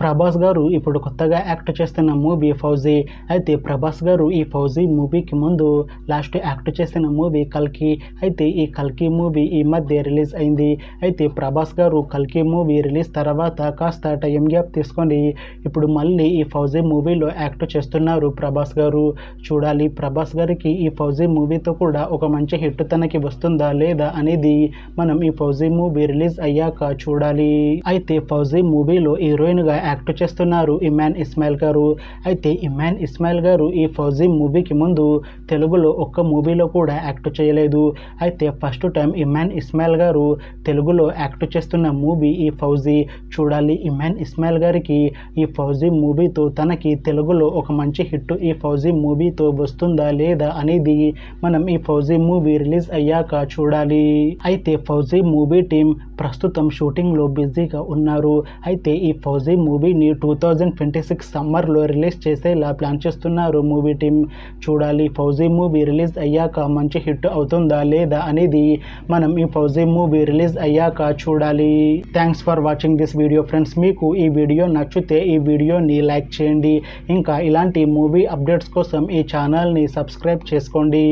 ప్రభాస్ గారు ఇప్పుడు కొత్తగా యాక్ట్ చేస్తున్న మూవీ ఫౌజీ. అయితే ప్రభాస్ గారు ఈ ఫౌజీ మూవీకి ముందు లాస్ట్ యాక్ట్ చేసిన మూవీ కల్కి. అయితే ఈ కల్కి మూవీ ఈ మధ్య రిలీజ్ అయింది. అయితే ప్రభాస్ గారు కల్కి మూవీ రిలీజ్ తర్వాత కాస్త టైం గ్యాప్ తీసుకొని ఇప్పుడు మళ్ళీ ఈ ఫౌజీ మూవీలో యాక్ట్ చేస్తున్నారు ప్రభాస్ గారు. చూడాలి ప్రభాస్ గారికి ఈ ఫౌజీ మూవీతో కూడా ఒక మంచి హిట్ తనకి వస్తుందా లేదా అనేది మనం ఈ ఫౌజీ మూవీ రిలీజ్ అయ్యాక చూడాలి. అయితే ఫౌజీ మూవీలో హీరోయిన్ గా యాక్ట్ చేస్తున్నారు ఇమాన్ ఇస్మాయిల్ గారు. అయితే ఇమాన్ ఇస్మాయిల్ గారు ఈ ఫౌజీ మూవీకి ముందు తెలుగులో ఒక్క మూవీలో కూడా యాక్ట్ చేయలేదు. అయితే ఫస్ట్ టైం ఇమాన్ ఇస్మాయిల్ గారు తెలుగులో యాక్ట్ చేస్తున్న మూవీ ఈ ఫౌజీ. చూడాలి ఇమాన్ ఇస్మాయిల్ గారికి ఈ ఫౌజీ మూవీతో తనకి తెలుగులో ఒక మంచి హిట్ ఈ ఫౌజీ మూవీతో వస్తుందా లేదా అనేది మనం ఈ ఫౌజీ మూవీ రిలీజ్ అయ్యాక చూడాలి. అయితే ఫౌజీ మూవీ టీం ప్రస్తుతం షూటింగ్లో బిజీగా ఉన్నారు. అయితే ఈ ఫౌజీ మూవీని 2026 సమ్మర్లో రిలీజ్ చేసేలా ప్లాన్ చేస్తున్నారు మూవీ టీం. చూడాలి ఫౌజీ మూవీ రిలీజ్ అయ్యాక మంచి హిట్ అవుతుందా లేదా అనేది మనం ఈ ఫౌజీ మూవీ రిలీజ్ అయ్యాక చూడాలి. Thanks for watching this video friends. మీకు ఈ వీడియో నచ్చితే ఈ వీడియోని లైక్ చేయండి. ఇంకా ఇలాంటి మూవీ అప్డేట్స్ కోసం ఈ ఛానల్ని సబ్స్క్రైబ్ చేసుకోండి.